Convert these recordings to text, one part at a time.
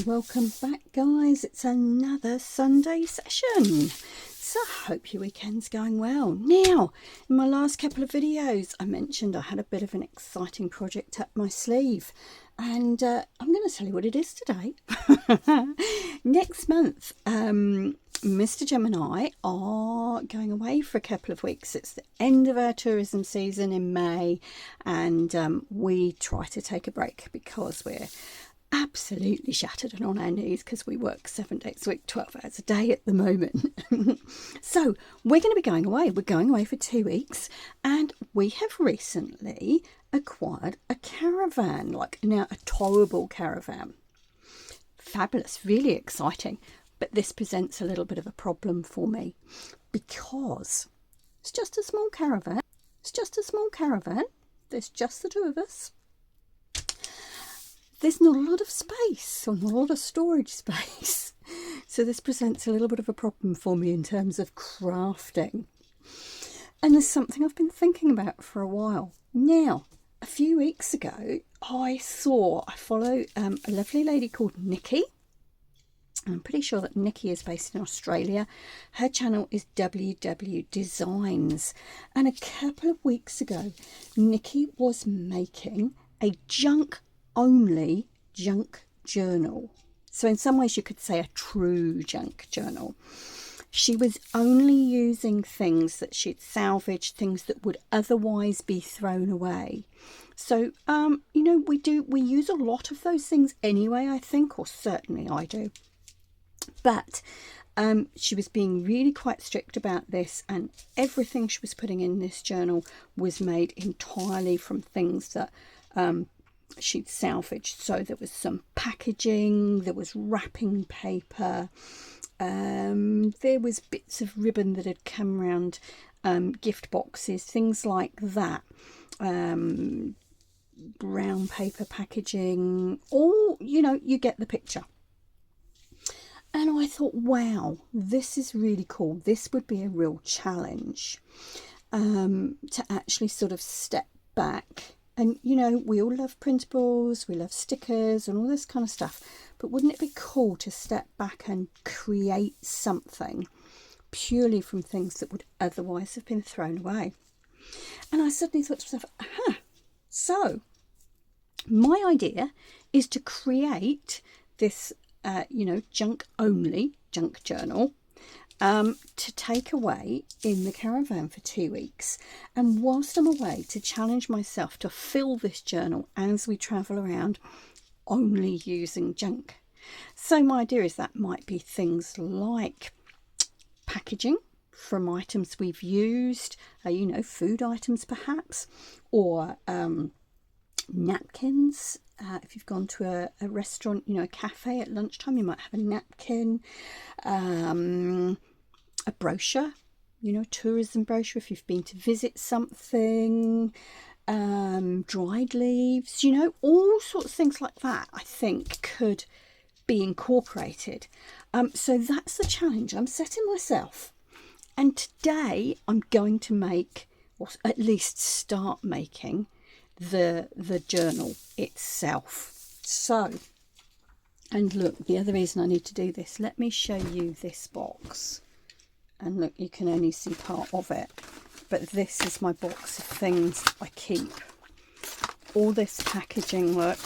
welcome back guys. It's another Sunday session, so I hope your weekend's going well. Now, in my last couple of videos I mentioned I had a bit of an exciting project up my sleeve, and I'm going to tell you what it is today. Next month Mr. Jem and I are going away for a couple of weeks. It's the end of our tourism season in May, and we try to take a break because we're absolutely shattered and on our knees because we work 7 days a week, 12 hours a day at the moment. So we're going to be going away. We're going away for 2 weeks, and we have recently acquired a caravan, like now a towable caravan. Fabulous, really exciting. But this presents a little bit of a problem for me because it's just a small caravan. It's just a small caravan. There's just the two of us. There's not a lot of space, or not a lot of storage space. So this presents a little bit of a problem for me in terms of crafting. And there's something I've been thinking about for a while. Now, a few weeks ago, I follow a lovely lady called Nicky. I'm pretty sure that Nicky is based in Australia. Her channel is WW Designs. And a couple of weeks ago, Nicky was making a junk-only junk journal. So in some ways you could say a true junk journal. She was only using things that she'd salvaged, things that would otherwise be thrown away. So, you know, we use a lot of those things anyway, I think, or certainly I do. But she was being really quite strict about this, and everything she was putting in this journal was made entirely from things that she'd salvaged. So there was some packaging, there was wrapping paper, there was bits of ribbon that had come around gift boxes, things like that. Brown paper packaging, all, you know, you get the picture. And I thought, wow, this is really cool. This would be a real challenge to actually sort of step back. And, you know, we all love printables, we love stickers and all this kind of stuff. But wouldn't it be cool to step back and create something purely from things that would otherwise have been thrown away? And I suddenly thought to myself, aha, so my idea is to create this you know, junk-only junk journal to take away in the caravan for 2 weeks. And whilst I'm away, to challenge myself to fill this journal as we travel around only using junk. So my idea is that might be things like packaging from items we've used, you know, food items perhaps, or napkins. If you've gone to a restaurant, you know, a cafe at lunchtime, you might have a napkin, a brochure, you know, a tourism brochure if you've been to visit something, dried leaves, you know, all sorts of things like that I think could be incorporated. So that's the challenge I'm setting myself. And today I'm going to make, or at least start making, the journal itself. So, and look, the other reason I need to do this, let me show you this box. And look, you can only see part of it, but this is my box of things I keep. All this packaging, look,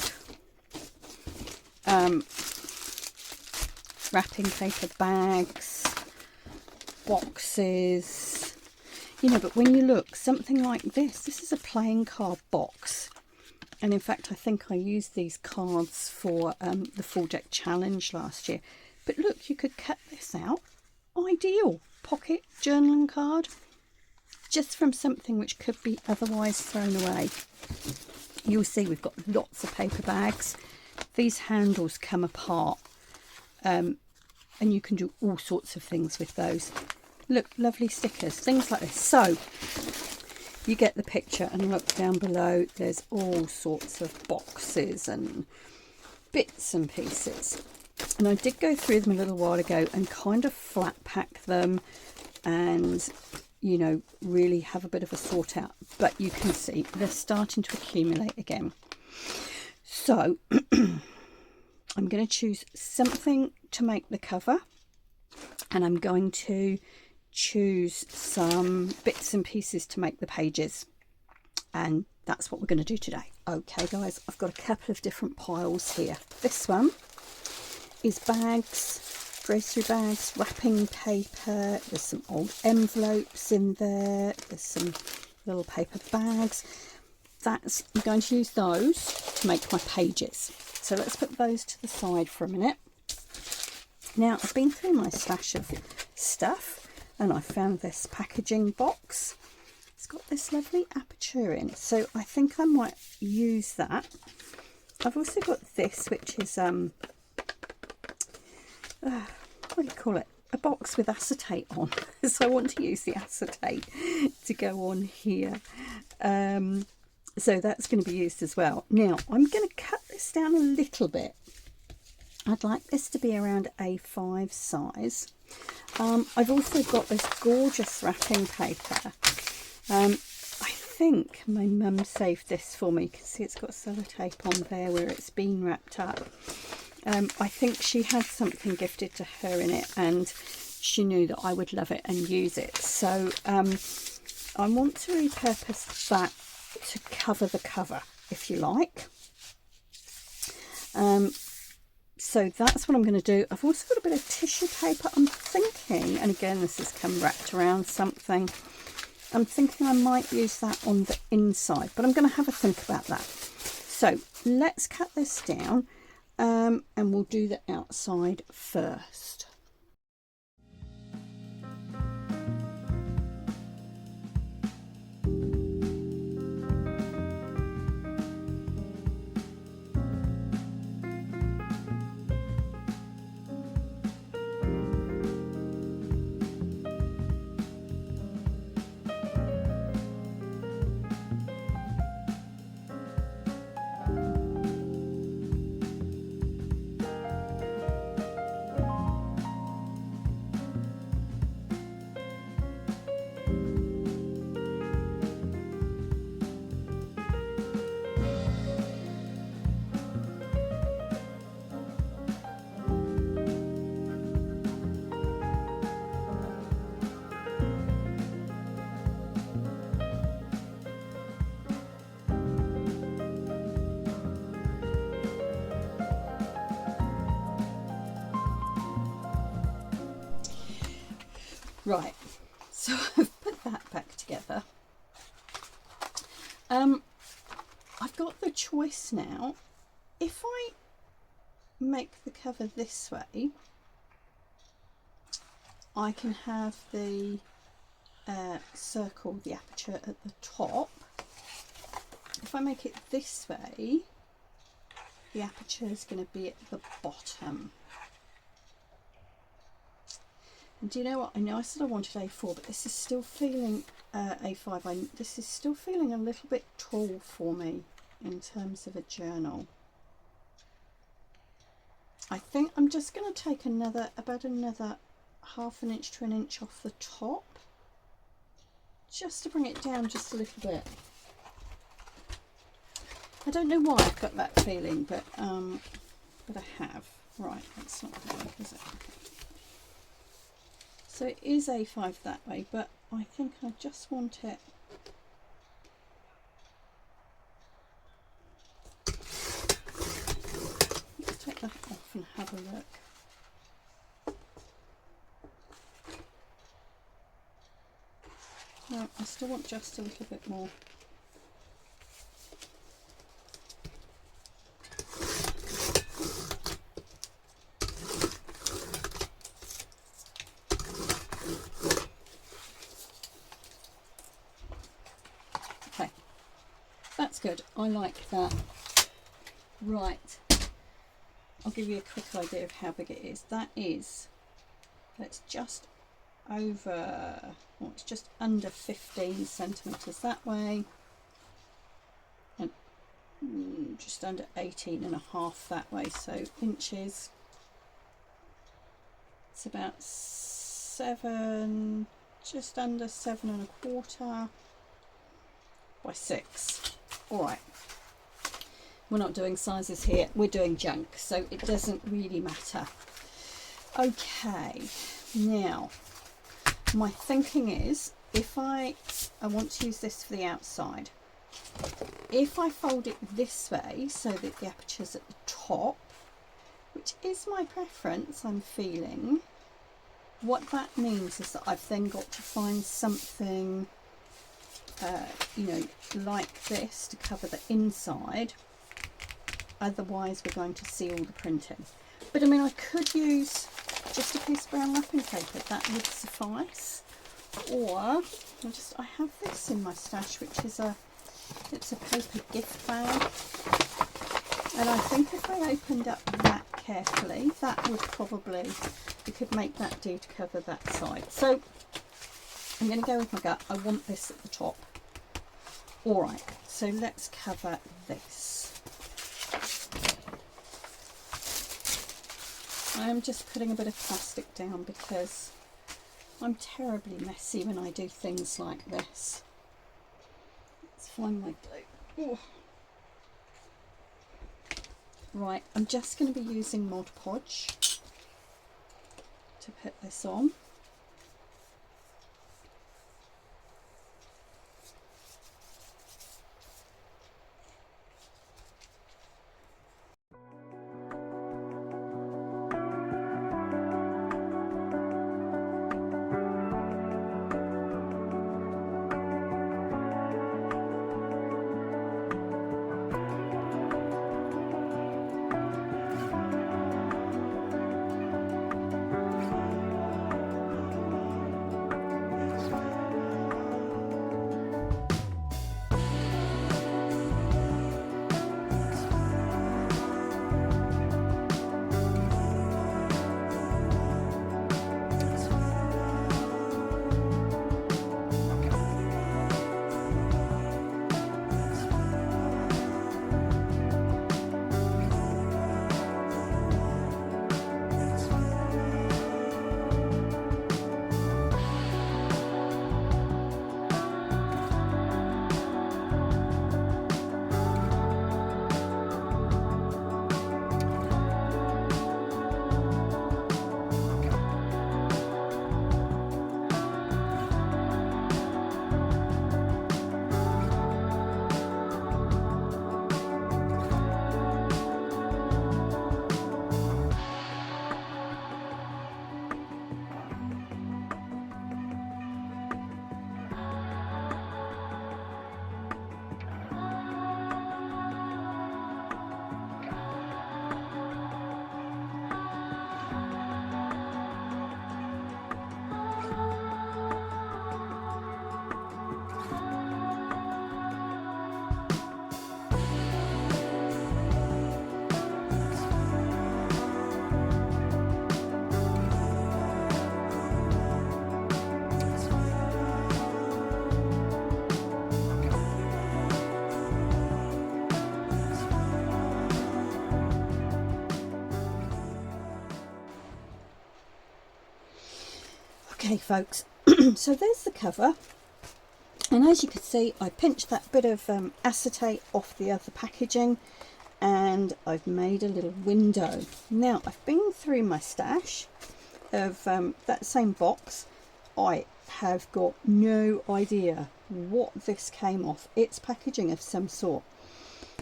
wrapping paper bags, boxes. You know, but when you look, something like this is a playing card box. And in fact, I think I used these cards for the full deck challenge last year. But look, you could cut this out. Ideal. Pocket journaling card. Just from something which could be otherwise thrown away. You'll see we've got lots of paper bags. These handles come apart. And you can do all sorts of things with those. Look, lovely stickers, things like this. So you get the picture, and look down below, there's all sorts of boxes and bits and pieces. And I did go through them a little while ago and kind of flat pack them and, you know, really have a bit of a sort out. But you can see they're starting to accumulate again. So I'm going to choose something to make the cover, and I'm going to choose some bits and pieces to make the pages, and that's what we're going to do today. Okay guys, I've got a couple of different piles here. This one is bags, grocery bags, wrapping paper, there's some old envelopes in there, there's some little paper bags. I'm going to use those to make my pages. So let's put those to the side for a minute. Now I've been through my stash of stuff and I found this packaging box. It's got this lovely aperture in, so I think I might use that. I've also got this, which is what do you call it? A box with acetate on. So I want to use the acetate to go on here. So that's going to be used as well. Now I'm going to cut this down a little bit. I'd like this to be around A5 size. I've also got this gorgeous wrapping paper. I think my mum saved this for me. You can see it's got sellotape on there where it's been wrapped up. I think she had something gifted to her in it and she knew that I would love it and use it. So I want to repurpose that to cover the cover, if you like. So that's what I'm going to do. I've also got a bit of tissue paper. I'm thinking, and again this has come wrapped around something, I'm thinking I might use that on the inside, but I'm going to have a think about that. So let's cut this down and we'll do the outside first. Right, so I've put that back together. I've got the choice now. If I make the cover this way, I can have the circle, the aperture at the top. If I make it this way, the aperture is going to be at the bottom. And do you know what? I know I said I wanted A4, but this is still feeling A5. This is still feeling a little bit tall for me in terms of a journal. I think I'm just going to take about another ½ inch to an inch off the top, just to bring it down just a little bit. I don't know why I've got that feeling, but I have. Right, that's not going to work, is it? So it is A5 that way, but I think I just want it let's take that off and have a look. No, I still want just a little bit more. That's good. I like that. Right, I'll give you a quick idea of how big it is. That's just over, well, it's just under 15 centimetres that way, and just under 18.5 that way, so inches. It's about 7, just under 7.25 by 6. All right. we're not doing sizes here, we're doing junk, so it doesn't really matter. Okay, now my thinking is, if I want to use this for the outside, if I fold it this way so that the aperture's at the top, which is my preference, I'm feeling, what that means is that I've then got to find something, you know, like this to cover the inside. Otherwise we're going to see all the printing. But I mean, I could use just a piece of brown wrapping paper, that would suffice. Or I have this in my stash, which is it's a paper gift bag. And I think if I opened up that carefully, that would probably, we could make that do to cover that side. So I'm going to go with my gut. I want this at the top. All right, so let's cover this. I'm just putting a bit of plastic down because I'm terribly messy when I do things like this. Let's find my glue. Ooh. Right, I'm just going to be using Mod Podge to put this on. Okay folks, so there's the cover, and as you can see I pinched that bit of acetate off the other packaging and I've made a little window. Now I've been through my stash of that same box. I have got no idea what this came off. It's packaging of some sort.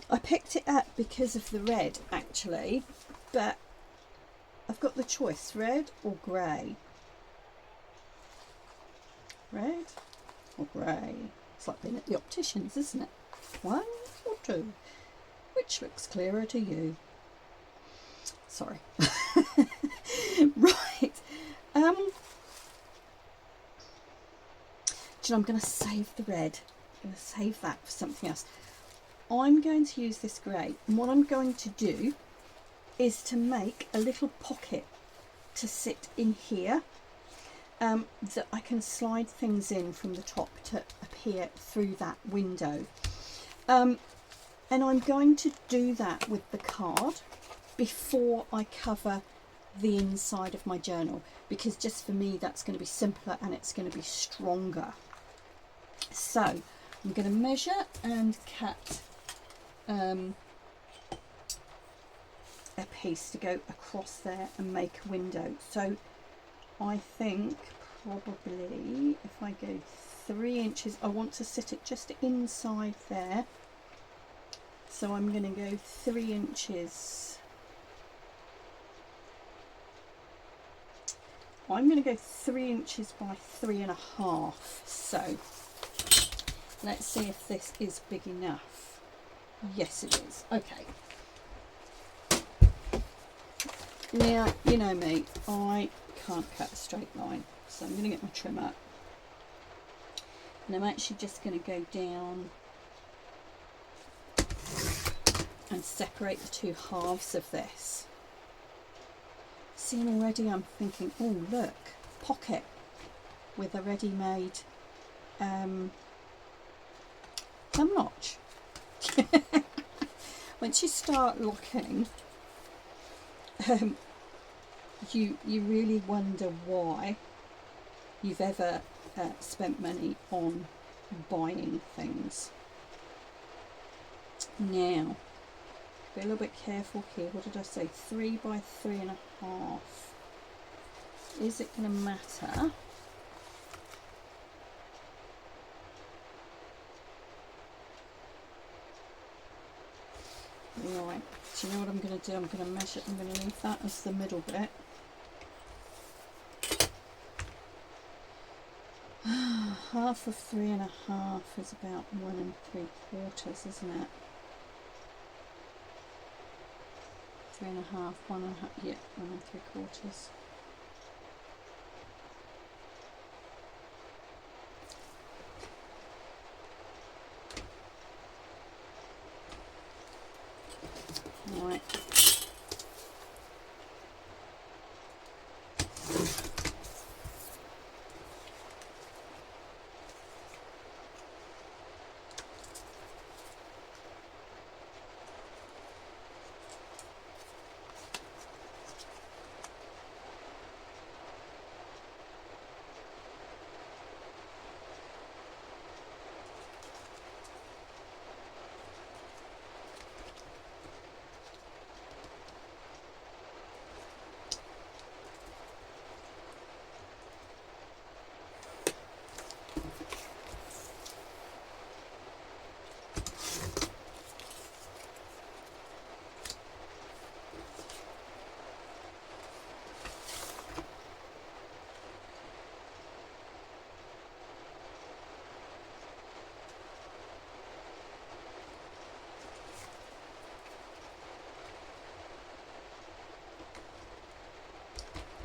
I picked it up because of the red actually, but I've got the choice, red or grey. Red or grey? It's like being at the opticians, isn't it? 1 or 2? Which looks clearer to you? Sorry. Right. Do you know, I'm going to save the red. I'm going to save that for something else. I'm going to use this grey, and what I'm going to do is to make a little pocket to sit in here. That I can slide things in from the top to appear through that window. And I'm going to do that with the card before I cover the inside of my journal, because just for me that's going to be simpler and it's going to be stronger. So I'm going to measure and cut piece to go across there and make a window. So I think probably if I go 3 inches, I want to sit it just inside there. So I'm going to go 3 inches. I'm going to go 3 inches by 3.5. So let's see if this is big enough. Yes, it is. Okay. Now, you know me, I can't cut a straight line. So I'm going to get my trimmer. And I'm actually just going to go down and separate the 2 halves of this. See, and already I'm thinking, oh look, pocket with a ready-made thumb notch. Once you start looking, you really wonder why you've ever spent money on buying things. Now, be a little bit careful here. What did I say? 3 by 3.5. Is it going to matter? Right. Do you know what I'm going to do? I'm going to measure. I'm going to leave that as the middle bit. Half of 3.5 is about 1 3/4, isn't it? 3.5, 1.5, yeah, 1 3/4. Right.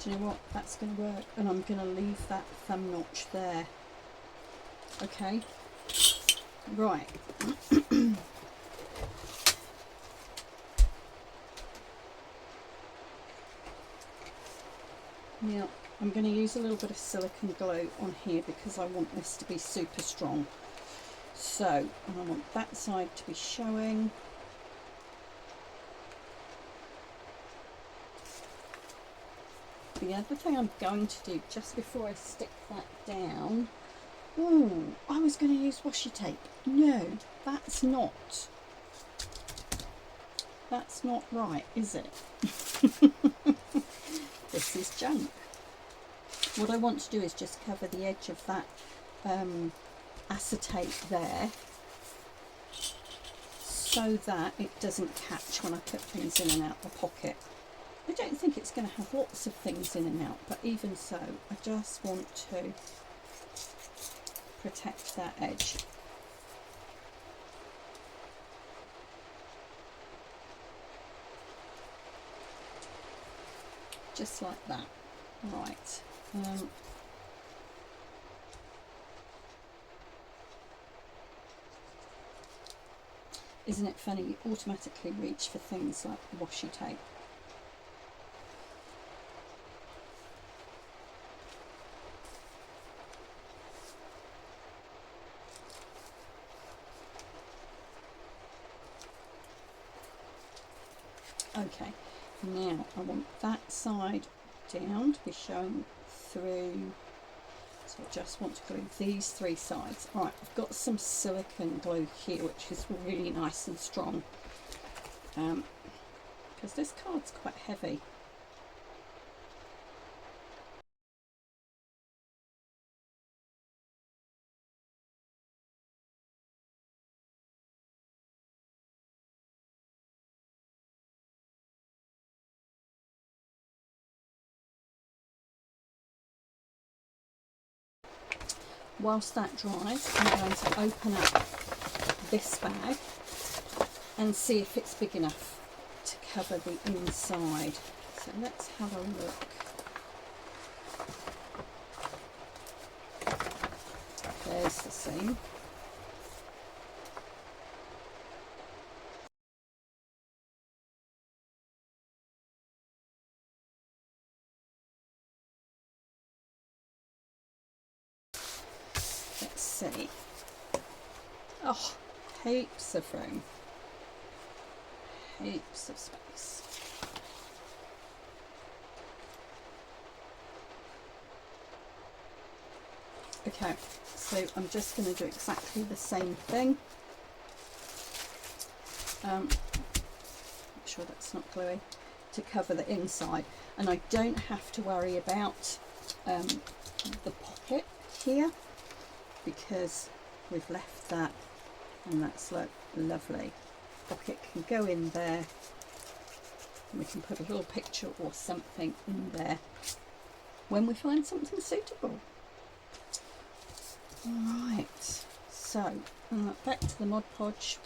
Do you know what? That's going to work, and I'm going to leave that thumb notch there. Okay, right. Now I'm going to use a little bit of silicone glue on here because I want this to be super strong. So, and I want that side to be showing. The other thing I'm going to do just before I stick that down, oh, I was going to use washi tape. No, that's not right, is it? This is junk. What I want to do is just cover the edge of that acetate there so that it doesn't catch when I put things in and out the pocket. I don't think it's going to have lots of things in and out, but even so, I just want to protect that edge. Just like that. Right. Isn't it funny? You automatically reach for things like washi tape. Okay, now I want that side down to be showing through, so I just want to glue these 3 sides. Alright, I've got some silicone glue here which is really nice and strong. Put because this card's quite heavy. Whilst that dries, I'm going to open up this bag and see if it's big enough to cover the inside. So let's have a look. There's the seam. Let's see. Oh, heaps of room. Heaps of space. Okay, so I'm just going to do exactly the same thing. Make sure that's not gluey, to cover the inside, and I don't have to worry about the pocket here because we've left that, and that's lovely. Pocket can go in there, and we can put a little picture or something in there when we find something suitable. Right, so back to the Mod Podge.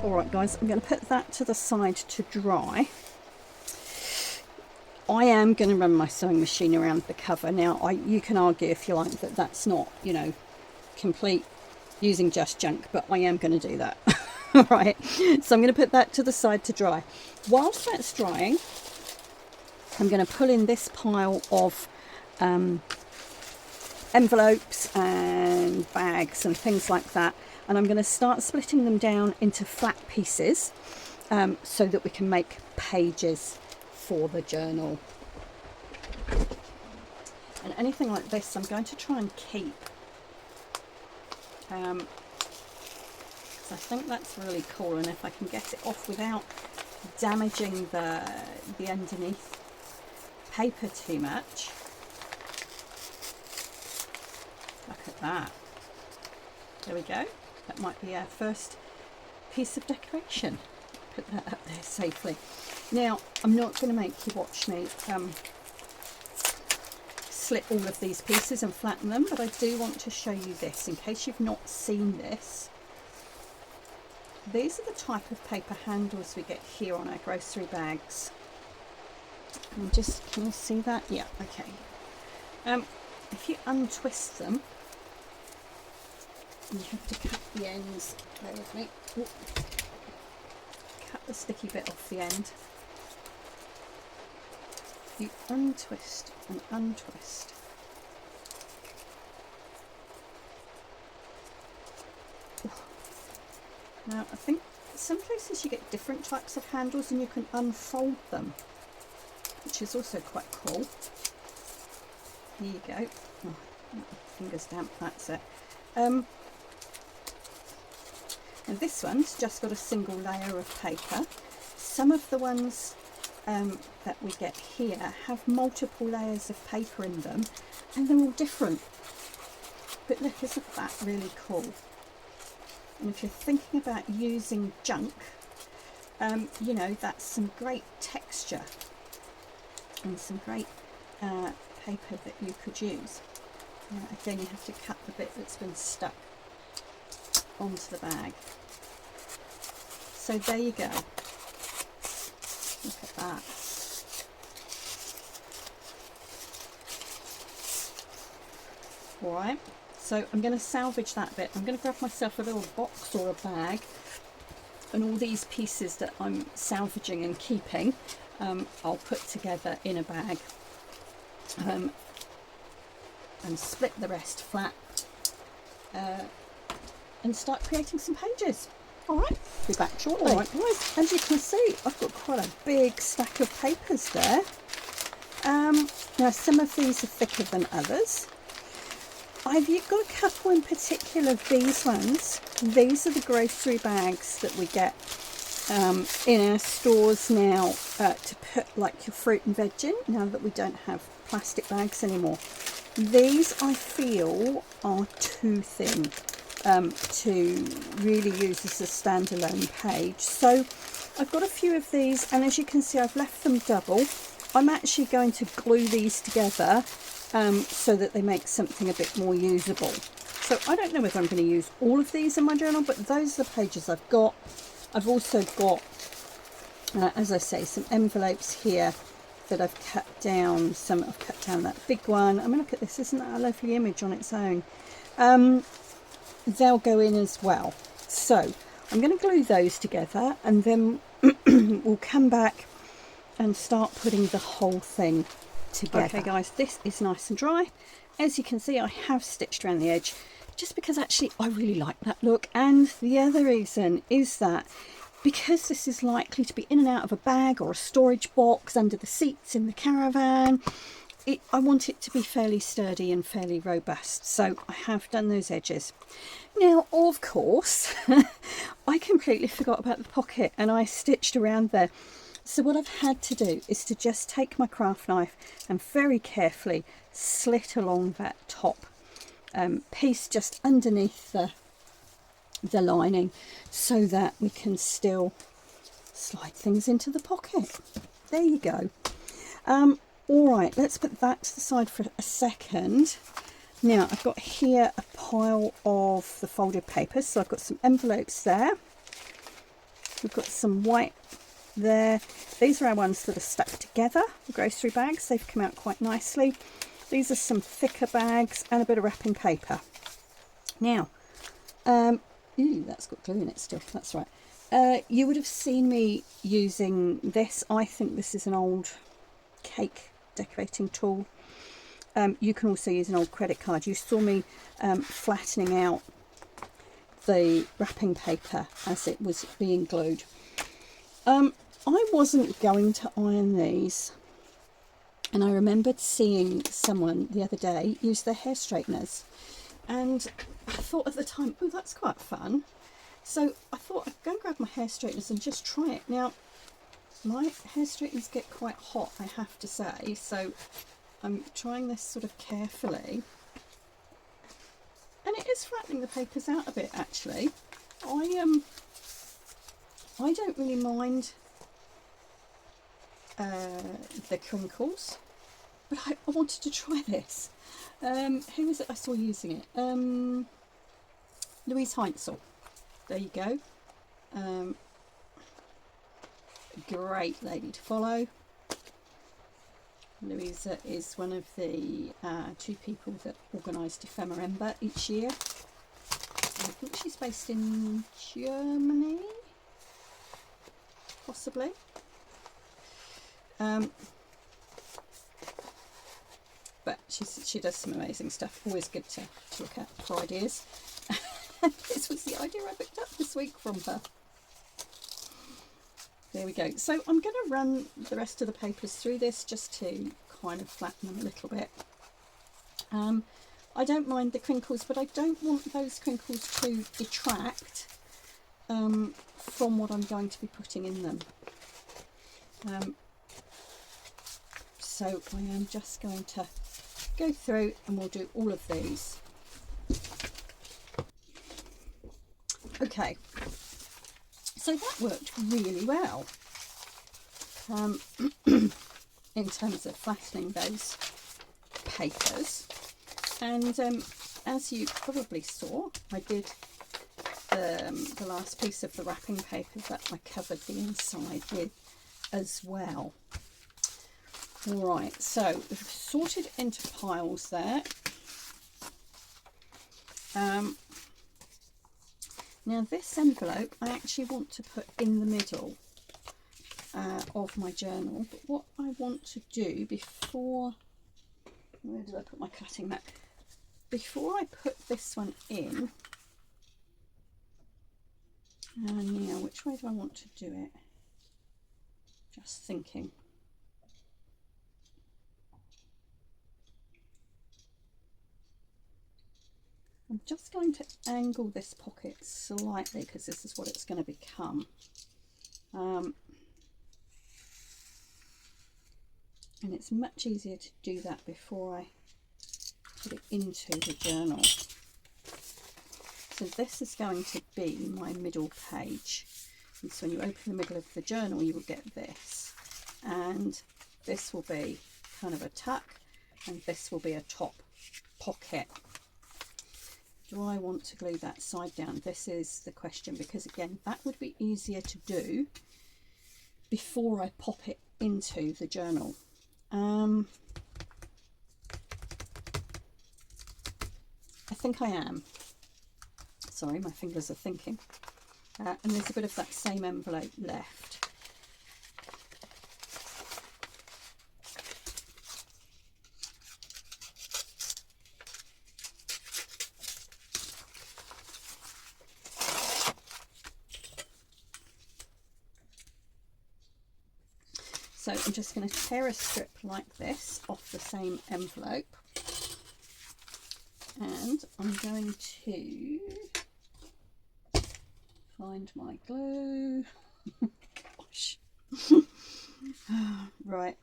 Alright guys, I'm going to put that to the side to dry. I am going to run my sewing machine around the cover. Now, you can argue if you like that that's not, you know, complete using just junk, but I am going to do that. Alright, so I'm going to put that to the side to dry. Whilst that's drying, I'm going to pull in this pile of envelopes and bags and things like that, and I'm going to start splitting them down into flat pieces so that we can make pages for the journal. And anything like this I'm going to try and keep, because I think that's really cool, and if I can get it off without damaging the underneath paper too much. Look at that. There we go. That might be our first piece of decoration. Put that up there safely. Now, I'm not going to make you watch me slit all of these pieces and flatten them, but I do want to show you this in case you've not seen this. These are the type of paper handles we get here on our grocery bags. And just, can you see that? Yeah, okay. If you untwist them, you have to cut the ends. Bear with me. Ooh. Cut the sticky bit off the end. You untwist and untwist. Ooh. Now, I think some places you get different types of handles and you can unfold them, which is also quite cool. Here you go. Oh, fingers damp, that's it. And this one's just got a single layer of paper. Some of the ones that we get here have multiple layers of paper in them, and they're all different. But look, isn't that really cool? And if you're thinking about using junk, you know, that's some great texture and some great paper that you could use. Again, you have to cut the bit that's been stuck onto the bag. So there you go. Look at that. Alright, So I'm going to salvage that bit. I'm going to grab myself a little box or a bag, and all these pieces that I'm salvaging and keeping, I'll put together in a bag, and split the rest flat, and start creating some pages. All right, be back shortly. All right, guys, as you can see, I've got quite a big stack of papers there. Now, some of these are thicker than others. I've got a couple in particular, these ones. These are the grocery bags that we get in our stores now to put like your fruit and veg in, now that we don't have plastic bags anymore. These I feel are too thin to really use as a standalone page. So I've got a few of these, and as you can see, I've left them double. I'm actually going to glue these together so that they make something a bit more usable. So I don't know whether I'm going to use all of these in my journal, but those are the pages I've got. I've also got, as I say, some envelopes here that I've cut down. I've cut down that big one. I mean, look at this, isn't that a lovely image on its own? They'll go in as well. So I'm going to glue those together, and then we'll come back and start putting the whole thing together. Okay guys, this is nice and dry. As you can see, I have stitched around the edge just because actually I really like that look, and the other reason is that because this is likely to be in and out of a bag or a storage box under the seats in the caravan, I want it to be fairly sturdy and fairly robust, so I have done those edges. Now, of course, I completely forgot about the pocket and I stitched around there. So what I've had to do is to just take my craft knife and very carefully slit along that top piece just underneath the lining, so that we can still slide things into the pocket. There you go. All right, let's put that to the side for a second. Now, I've got here a pile of the folded papers. So I've got some envelopes there. We've got some white there. These are our ones that are stuck together, the grocery bags. They've come out quite nicely. These are some thicker bags and a bit of wrapping paper. Now, ooh, that's got glue in it still, that's right. You would have seen me using this. I think this is an old cake decorating tool. You can also use an old credit card. You saw me flattening out the wrapping paper as it was being glued. I wasn't going to iron these, and I remembered seeing someone the other day use their hair straighteners, and I thought at the time, oh, that's quite fun. So I thought I'd go and grab my hair straighteners and just try it. Now, my hair straighteners get quite hot, I have to say, so I'm trying this sort of carefully, and it is flattening the papers out a bit actually. I don't really mind the crinkles, but I wanted to try this. Who was it I saw using it? Luise Heinzel. There you go. Great lady to follow. Luise is one of the 2 people that organised ephemera each year. I think she's based in Germany, possibly. But she does some amazing stuff. Always good to look at for ideas. This was the idea I picked up this week from her. There we go. So I'm going to run the rest of the papers through this just to kind of flatten them a little bit. I don't mind the crinkles, but I don't want those crinkles to detract from what I'm going to be putting in them. So I am just going to go through and we'll do all of these. Okay, so that worked really well in terms of flattening those papers, and as you probably saw, I did the last piece of the wrapping paper that I covered the inside with as well. All right, so we've sorted into piles there. Now this envelope I actually want to put in the middle of my journal, but what I want to do before, where did I put my cutting mat? Before I put this one in, now which way do I want to do it? Just thinking. I'm just going to angle this pocket slightly because this is what it's going to become. And it's much easier to do that before I put it into the journal. So this is going to be my middle page. And so when you open the middle of the journal, you will get this. And this will be kind of a tuck, and this will be a top pocket. Do I want to glue that side down? This is the question, because again, that would be easier to do before I pop it into the journal. I think I am. Sorry, my fingers are thinking. And there's a bit of that same envelope left. So I'm just going to tear a strip like this off the same envelope, and I'm going to find my glue. Gosh. Right,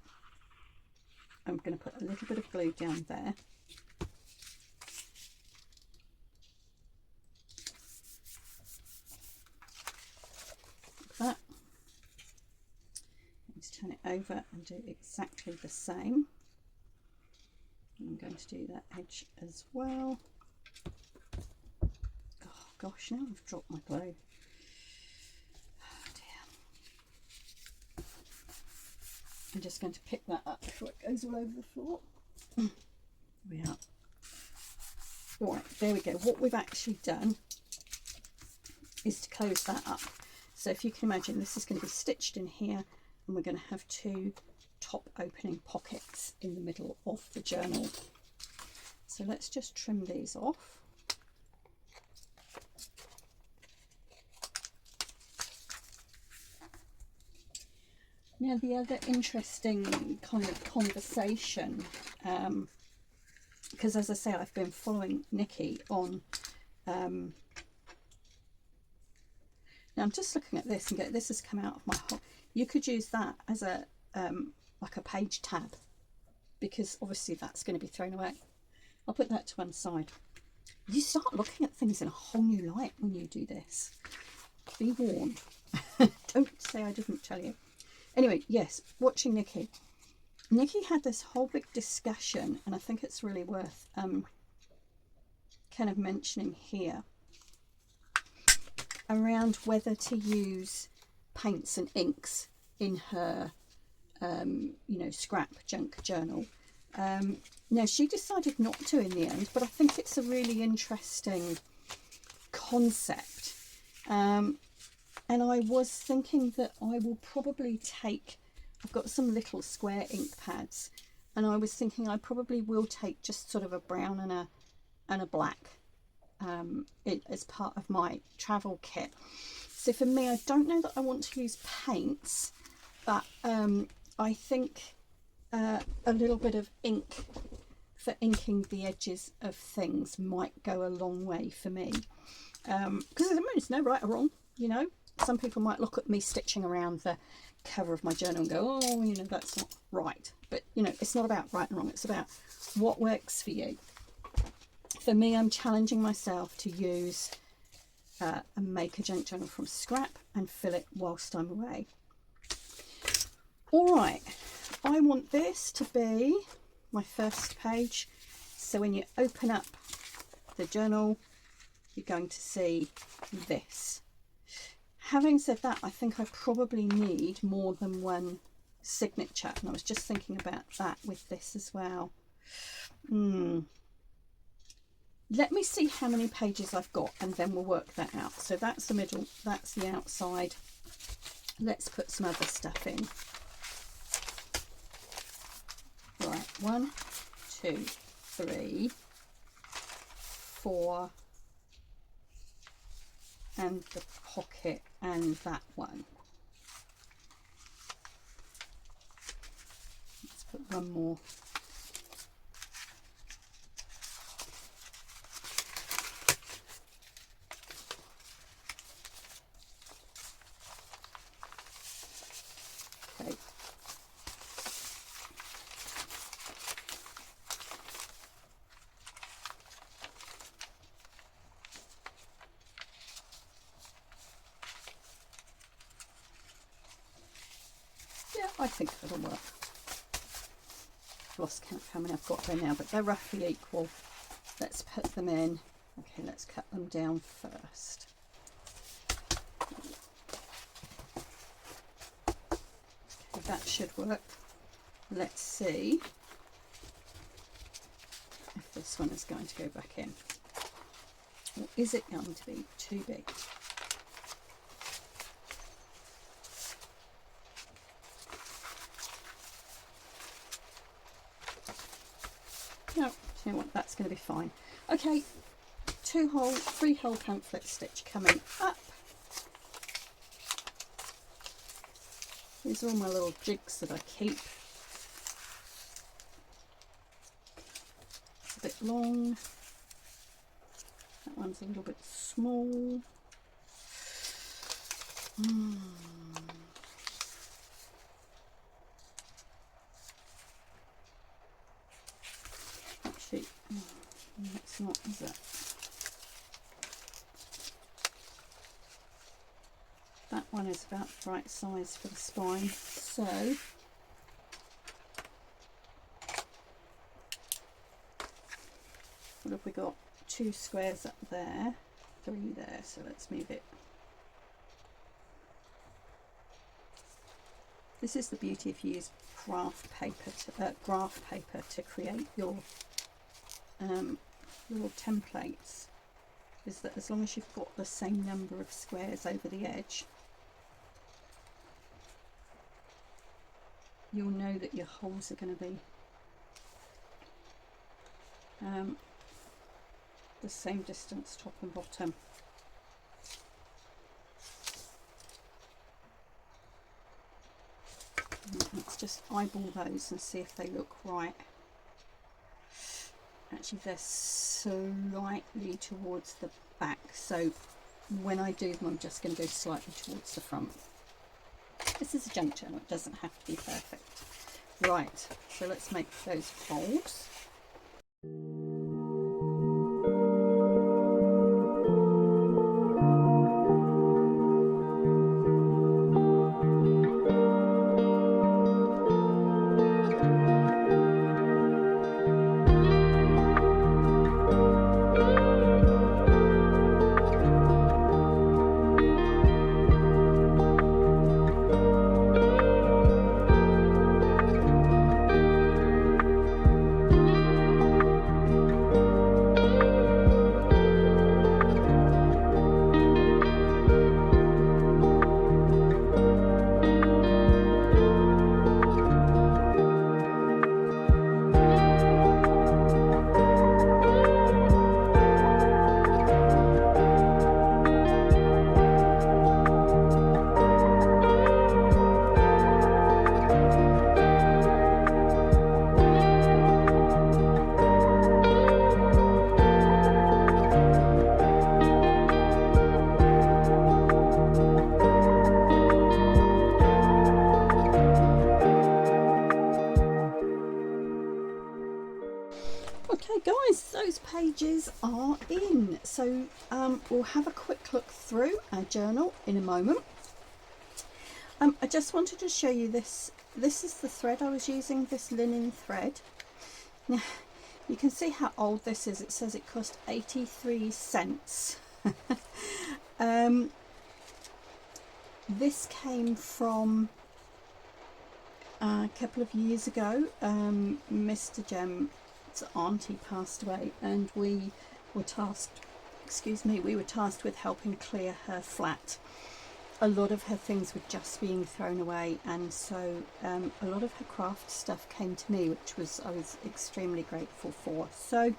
I'm going to put a little bit of glue down there. Like that. Turn it over and do exactly the same. I'm going to do that edge as well. Oh gosh, now I've dropped my glue. Oh dear. I'm just going to pick that up before it goes all over the floor. There we are. Alright, there we go. What we've actually done is to close that up. So if you can imagine, this is going to be stitched in here, and we're going to have two top opening pockets in the middle of the journal. So let's just trim these off. Now the other interesting kind of conversation, because as I say, I've been following Nicky on, now I'm just looking at this and go, this has come out of my hole. You could use that as a like a page tab, because obviously that's going to be thrown away. I'll put that to one side. You start looking at things in a whole new light when you do this. Be warned. Don't say I didn't tell you. Anyway, yes, watching Nicky. Nicky had this whole big discussion, and I think it's really worth kind of mentioning here, around whether to use paints and inks in her you know, scrap junk journal. Now she decided not to in the end, but I think it's a really interesting concept, and I was thinking that I will probably take, I've got some little square ink pads, and I was thinking I probably will take just sort of a brown and a black as part of my travel kit. So for me, I don't know that I want to use paints, but I think a little bit of ink for inking the edges of things might go a long way for me. Because there's no right or wrong, you know. Some people might look at me stitching around the cover of my journal and go, oh, you know, that's not right. But, you know, it's not about right and wrong. It's about what works for you. For me, I'm challenging myself to use and make a junk journal from scrap and fill it whilst I'm away. All right, I want this to be my first page. So when you open up the journal, you're going to see this. Having said that, I think I probably need more than one signature, and I was just thinking about that with this as well. let me see how many pages I've got and then we'll work that out. So that's the middle, that's the outside. Let's put some other stuff in. Right, 1, 2, 3, 4, and the pocket and that one. Let's put one more. Okay. Yeah, I think it'll work. I've lost count how many I've got there now, but they're roughly equal. Let's put them in. Okay, let's cut them down first. Okay, that should work. Let's see if this one is going to go back in. Or is it going to be too big? No, you know what, that's going to be fine. Okay, 3-hole pamphlet stitch coming up. These are all my little jigs that I keep. It's a bit long. That one's a little bit small. Actually, it's not, is it? That one is about the right size for the spine. So what have we got? 2 squares up there, 3 there, so let's move it. This is the beauty if you use graph paper to create your little templates, is that as long as you've got the same number of squares over the edge, you'll know that your holes are going to be the same distance top and bottom. Let's just eyeball those and see if they look right. Actually, they're slightly towards the back, so when I do them I'm just going to go slightly towards the front. This is a junk journal, it doesn't have to be perfect. Right, so let's make those folds. Okay guys, those pages are in, so we'll have a quick look through our journal in a moment. I just wanted to show you this. This is the thread I was using, this linen thread. Now you can see how old this is. It says it cost 83 cents. This came from a couple of years ago. Mr. Jem's auntie passed away and we were tasked, excuse me, we were tasked with helping clear her flat. A lot of her things were just being thrown away, and so a lot of her craft stuff came to me, which I was extremely grateful for. So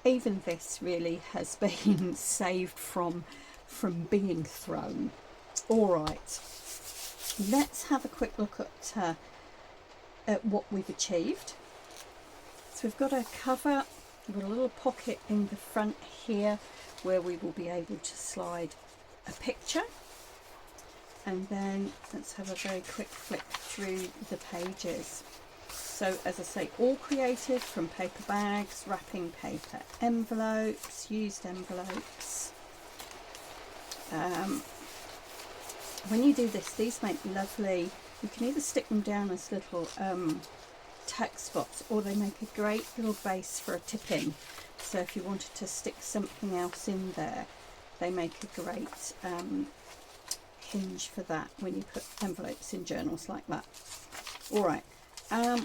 even this really has been saved from being thrown. All right, let's have a quick look at what we've achieved. So we've got a cover, we've got a little pocket in the front here where we will be able to slide a picture. And then let's have a very quick flick through the pages. So as I say, all created from paper bags, wrapping paper, envelopes, used envelopes. When you do this, these make lovely, you can either stick them down as little text spots, or they make a great little base for a tip-in. So if you wanted to stick something else in there, they make a great hinge for that when you put envelopes in journals like that. All right, so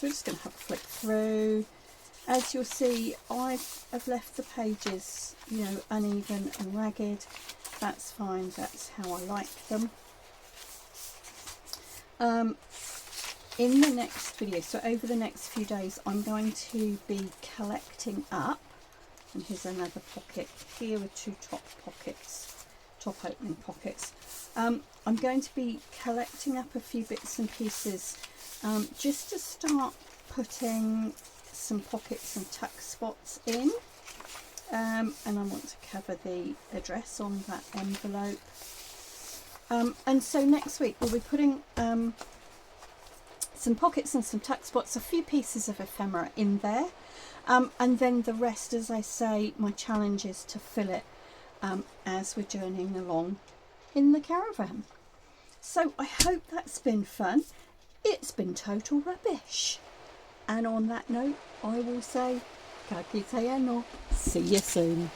we're just going to have a flick through. As you'll see, I've left the pages, you know, uneven and ragged. That's fine, that's how I like them. In the next video, so over the next few days, I'm going to be collecting up, and here's another pocket here with two top opening pockets. I'm going to be collecting up a few bits and pieces just to start putting some pockets and tuck spots in, and I want to cover the address on that envelope. And so next week we'll be putting some pockets and some tuck spots, a few pieces of ephemera in there, and then the rest, as I say, my challenge is to fill it as we're journeying along in the caravan. So I hope that's been fun. It's been total rubbish. And on that note, I will say, ka kite ano. See you soon.